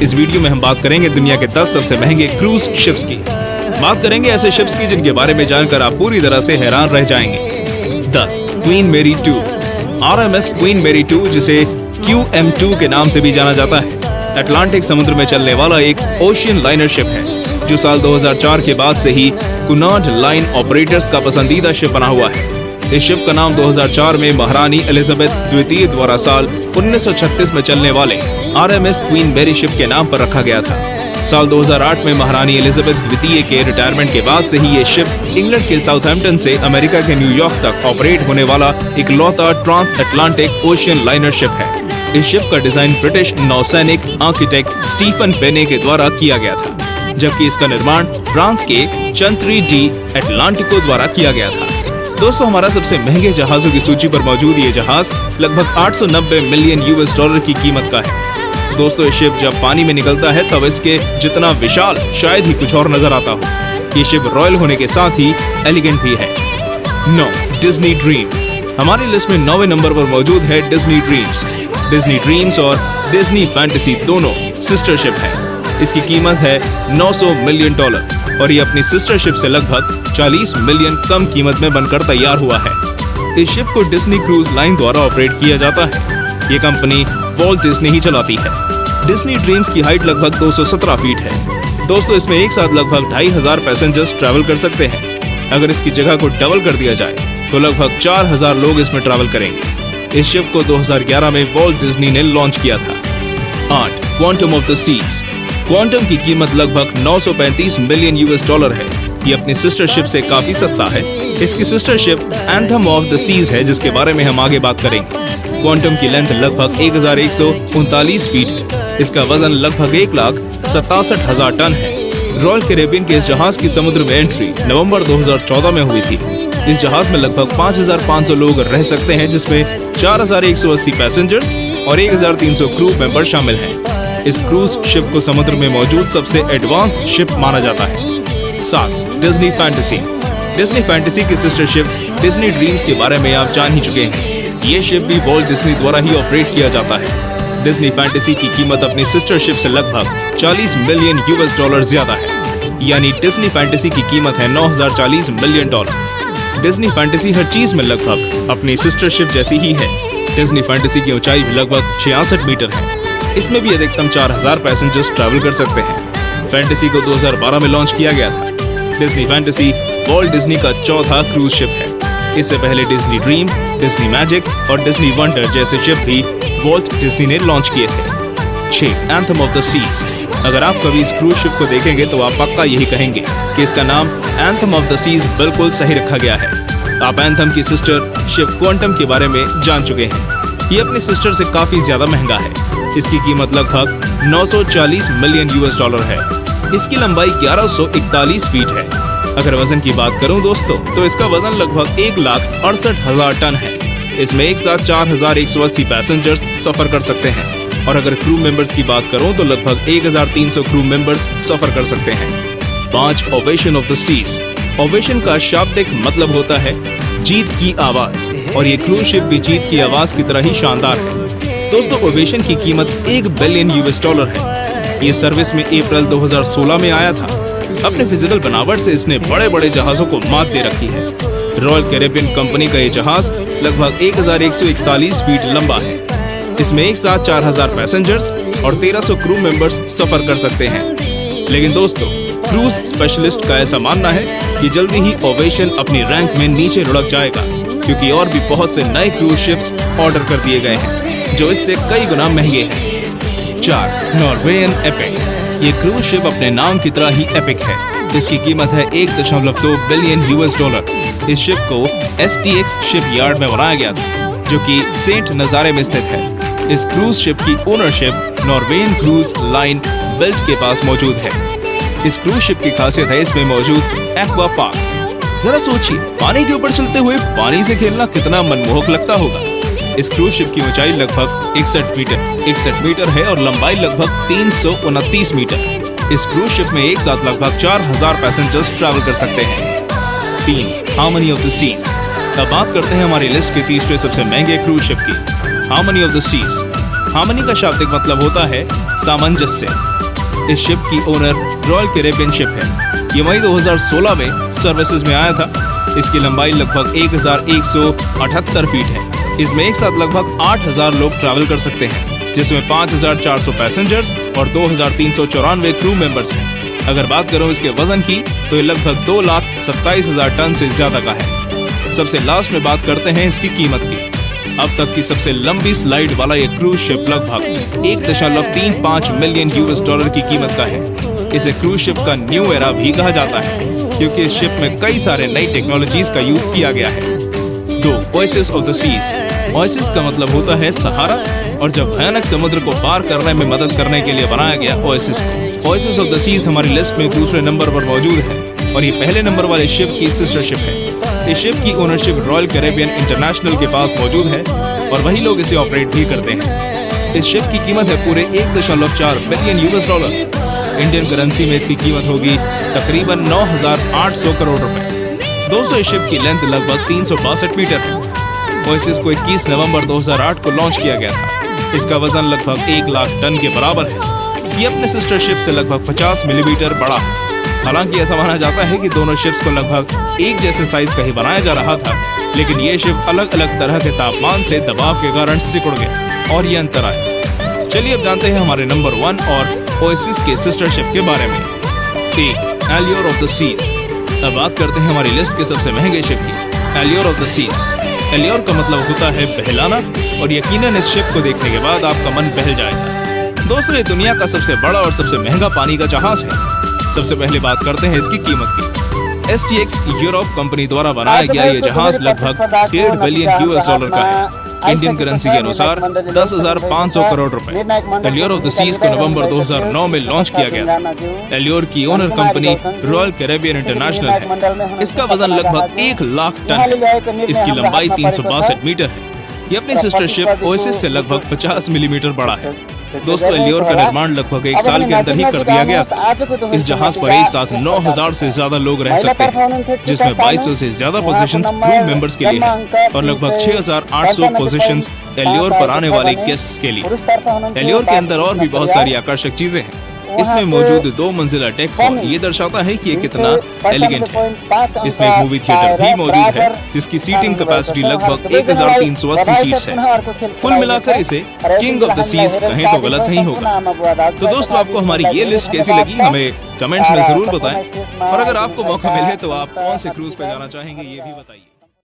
इस वीडियो में हम बात करेंगे दुनिया के 10 सबसे महंगे क्रूज शिप्स की। बात करेंगे ऐसे शिप्स की जिनके बारे में जानकर आप पूरी तरह से हैरान रह जाएंगे। 10. क्वीन मेरी 2। RMS क्वीन मेरी 2, जिसे QM2 के नाम से भी जाना जाता है, अटलांटिक समुद्र में चलने वाला एक ओशियन लाइनर शिप है जो साल 2004 के बाद से ही कुनार्ड लाइन ऑपरेटर्स का पसंदीदा शिप बना हुआ है। इस शिप का नाम 2004 में महारानी एलिजाबेथ द्वितीय द्वारा साल 1936 में चलने वाले RMS क्वीन मेरी शिप के नाम पर रखा गया था। साल 2008 में महारानी एलिजाबेथ द्वितीय के रिटायरमेंट के बाद से ही ये शिप इंग्लैंड के साउथहैम्पटन से अमेरिका के न्यूयॉर्क तक ऑपरेट होने वाला इकलौता trans Atlantic ocean liner ship है। इस शिप का डिजाइन ब्रिटिश नौसैनिक आर्किटेक्ट स्टीफन बेने के द्वारा किया गया था, जबकि इसका निर्माण फ्रांस के चंत्री डी एटलांटिको द्वारा किया गया था। दोस्तों, हमारा सबसे महंगे जहाजों की सूची पर मौजूद ये जहाज लगभग 890 मिलियन US की कीमत का है। दोस्तों, ये शिप जब पानी में निकलता है तब इसके जितना विशाल शायद ही कुछ और नजर आता हो। ये शिप रॉयल होने के साथ ही एलिगेंट भी है। 9. Disney dream. हमारी लिस्ट में 9वें नंबर पर मौजूद है डिज्नी ड्रीम्स। डिज्नी ड्रीम्स और डिज्नी फैंटेसी दोनों सिस्टर शिप है। इसकी कीमत है $900 मिलियन और ये अपनी सिस्टर शिप से लगभग 40 मिलियन कम कीमत में बनकर तैयार हुआ है। इस शिप को डिज्नी क्रूज लाइन द्वारा ऑपरेट किया जाता है। ये कंपनी वॉल्ट डिज्नी ही चलाती है। डिज्नी ड्रीम्स की हाइट लगभग 217 फीट है। दोस्तों, इसमें एक साथ लगभग 2500 पैसेंजर्स ट्रैवल कर सकते हैं। अगर इसकी जगह को डबल कर दिया जाए तो लगभग 4000 लोग इसमें ट्रैवल करेंगे। इस शिप को 2011 में वॉल्ट डिज्नी ने लॉन्च किया था। 8. Quantum of the Seas. Quantum की कीमत लगभग $935 मिलियन है। ये अपनी सिस्टर शिप से काफी सस्ता है। इसकी sister ship Anthem of the Seas है, जिसके बारे में हम आगे बात करेंगे। क्वांटम की लेंथ लगभग 1139 फीट है। इसका वजन लगभग 1,67,000 टन है। रॉयल कैरेबियन के इस जहाज की समुद्र में एंट्री नवंबर 2014 में हुई थी। इस जहाज में लगभग 5500 लोग रह सकते हैं, जिसमें 4180 पैसेंजर्स और 1300 क्रू मेंबर शामिल हैं। इस क्रूज शिप को समुद्र में मौजूद सबसे एडवांस शिप माना जाता है। 7. Disney fantasy. डिज्नी फैंटेसी की सिस्टर शिप डिज्नी ड्रीम्स के बारे में आप जान ही चुके हैं। ये शिप भी वॉल्ट डिज्नी द्वारा ही ऑपरेट किया जाता है। डिज्नी फैंटेसी की कीमत अपनी सिस्टर शिप से लगभग 40 मिलियन US ज्यादा है, यानी डिज्नी फैंटेसी की कीमत है $9040 मिलियन। डिज्नी फैंटेसी हर चीज में लगभग अपनी सिस्टर शिप जैसी ही है। डिज्नी फैंटेसी की ऊंचाई भी लगभग 66 मीटर है। इसमें भी अधिकतम 4000 पैसेंजर्स ट्रैवल कर सकते हैं। फैंटेसी को 2012 में लॉन्च किया गया था। डिज्नी फैंटेसी वॉल्ट डिज्नी का चौथा क्रूज शिप है। इससे पहले डिज्नी ड्रीम, डिज्नी मैजिक और डिज्नी वंडर जैसे शिप भी वॉल्ट डिज्नी ने लॉन्च किए थे। 6. Anthem of the Seas. अगर आप कभी इस क्रूज शिप को देखेंगे तो आप पक्का यही कहेंगे कि इसका नाम एंथम ऑफ द सीज बिल्कुल सही रखा गया है। आप एंथम की सिस्टर शिप क्वांटम के बारे में जान चुके हैं। ये अपनी सिस्टर से काफी ज्यादा महंगा है। इसकी कीमत लगभग $940 मिलियन है। इसकी लंबाई 1141 फीट है। अगर वजन की बात करूं दोस्तों, तो इसका वजन लगभग 1,68,000 टन है। इसमें एक साथ 4180 पैसेंजर्स सफर कर सकते हैं। और अगर क्रू मेंबर्स की बात करूं तो लगभग 1300 क्रू मेंबर्स सफर कर सकते हैं। 5. Ovation of the Seas. Ovation का शाब्दिक मतलब होता है जीत की आवाज, और ये क्रूज शिप भी जीत की आवाज की तरह ही शानदार है। दोस्तों, ओवेशन की कीमत $1 बिलियन है। ये सर्विस में अप्रैल 2016 में आया था। अपने फिजिकल बनावट से इसने बड़े बड़े जहाजों को मात दे रखी है। रॉयल कैरेबियन कंपनी का ये जहाज लगभग 1141 फीट लंबा है। इसमें एक साथ 4000 पैसेंजर्स और 1300 क्रू मेंबर्स सफर कर सकते हैं। लेकिन दोस्तों, क्रूज स्पेशलिस्ट का ऐसा मानना है कि जल्दी ही ओवेशन अपनी रैंक में नीचे लुढ़क जाएगा, क्योंकि और भी बहुत से नए क्रूज शिप्स ऑर्डर कर दिए गए हैं जो इससे कई गुना महंगे हैं। 4. नॉर्वेयन एपिक। ये क्रूज शिप अपने नाम की तरह ही एपिक है। इसकी कीमत है $1.2 बिलियन। इस शिप को STX शिप यार्ड में बनाया गया था, जो कि सेंट नजारे में स्थित है। इस क्रूज शिप की ओनरशिप नॉर्वेयन क्रूज लाइन बेल्ट के पास मौजूद है। इस क्रूज शिप की खासियत है इसमें मौजूद एक्वा पार्क्स। जरा सोचिए, पानी के ऊपर चलते हुए पानी से खेलना कितना मनमोहक लगता होगा। इस क्रूज शिप की ऊंचाई लगभग 61 मीटर है और लंबाई लगभग 329 मीटर। इस क्रूज शिप में एक साथ लगभग 4000 पैसेंजर्स ट्रैवल कर सकते हैं। 3. Harmony of the Seas. अब बात करते हैं हमारी लिस्ट के तीसरे सबसे महंगे क्रूज शिप की, Harmony of the Seas. Harmony का शाब्दिक मतलब होता है सामंजस्य। इस शिप की ओनर रॉयल कैरेबियन शिप है। ये मई 2016 में सर्विसेज में आया था। इसकी लंबाई लगभग 1178 फीट है। इसमें एक साथ लगभग 8000 लोग ट्रैवल कर सकते हैं, जिसमें 5400 पैसेंजर्स और 2394 क्रू मेंबर्स हैं। अगर बात करूं इसके वजन की तो ये लगभग 2,27,000 टन से ज्यादा का है। सबसे लास्ट में बात करते हैं इसकी कीमत की। अब तक की सबसे लंबी स्लाइड वाला ये क्रूज शिप लगभग 1.35 मिलियन US$ की कीमत का है। इसे क्रूज शिप का न्यू एरा भी कहा जाता है, क्योंकि इस शिप में कई सारे नई टेक्नोलॉजीज का यूज किया गया है। 2. Oasis of the Seas. Oasis का मतलब होता है सहारा, और जब भयानक समुद्र को पार करने में मदद करने के लिए बनाया गया ओएसिस ऑफ द सीज हमारी लिस्ट में दूसरे नंबर पर मौजूद है, और ये पहले नंबर वाले शिप की सिस्टर शिप है। इस शिप की ओनरशिप रॉयल कैरेबियन इंटरनेशनल के पास मौजूद है, और वही लोग इसे ऑपरेट भी करते हैं। इस शिप की कीमत है पूरे 1.4 बिलियन US$। इंडियन करेंसी में इसकी कीमत होगी तकरीबन 9,800 करोड़ रुपए। दोस्तों, इस शिप की लेंथ लगभग 362 मीटर है। ओएसिस को 21 नवंबर 2008 को लॉन्च किया गया था। इसका वजन लगभग 1 लाख टन के बराबर है। ये अपने सिस्टर शिप से लगभग 50 मिलीमीटर बड़ा है। हालांकि ऐसा माना जाता है कि दोनों शिप्स को लगभग एक जैसे साइज का ही बनाया जा रहा था, लेकिन ये शिप अलग अलग तरह के तापमान से दबाव के कारण सिकुड़ गए और ये अंतर आया। चलिए अब जानते हैं हमारे नंबर 1 और ओएसिस के सिस्टर शिप के बारे में। Allure of the Seas. अब बात करते हैं हमारी लिस्ट के सबसे महंगे शिप की, Allure of the Seas. Allure का मतलब होता है बहलाना, और यकीनन इस शिप को देखने के बाद आपका मन बहल जाएगा। दोस्तों, ये दुनिया का सबसे बड़ा और सबसे महंगा पानी का जहाज है। सबसे पहले बात करते हैं इसकी कीमत की। STX यूरोप कंपनी द्वारा बनाया गया ये जहाज लगभग 1.5 बिलियन US$ का है। इंडियन करेंसी के अनुसार 10,500 करोड़ रुपए। एल्योर ऑफ द सीज को नवंबर 2009 में लॉन्च किया गया था। एल्योर की owner company royal Caribbean international है। इसका वजन लगभग 1 लाख टन है। इसकी लंबाई 362 मीटर है। ये अपनी सिस्टर शिप ओएसिस से लगभग 50 मिलीमीटर बड़ा है। दोस्तों, एल्योर का निर्माण लगभग 1 साल के अंदर ही कर दिया गया था। इस जहाज पर एक साथ 9,000 से ज्यादा लोग रह सकते हैं, जिसमें 2200 से ज्यादा पोजीशंस क्रू मेंबर्स के लिए हैं और लगभग 6,800 पोजीशंस एल्योर पर आने वाले गेस्ट्स के लिए। एल्योर के अंदर और भी बहुत सारी आकर्षक चीजें हैं। इसमें मौजूद 2 मंजिला डेक हॉल ये दर्शाता है कि ये कितना एलिगेंट है। इसमें एक मूवी थिएटर भी मौजूद है, जिसकी सीटिंग कैपेसिटी लगभग 1380 सीट्स है। कुल मिलाकर इसे किंग ऑफ द सीज कहें तो गलत नहीं होगा। तो दोस्तों, आपको हमारी ये लिस्ट कैसी लगी हमें कमेंट्स में जरूर बताएं, और अगर आपको मौका मिले तो आप कौन से क्रूज पे जाना चाहेंगे ये भी बताइए।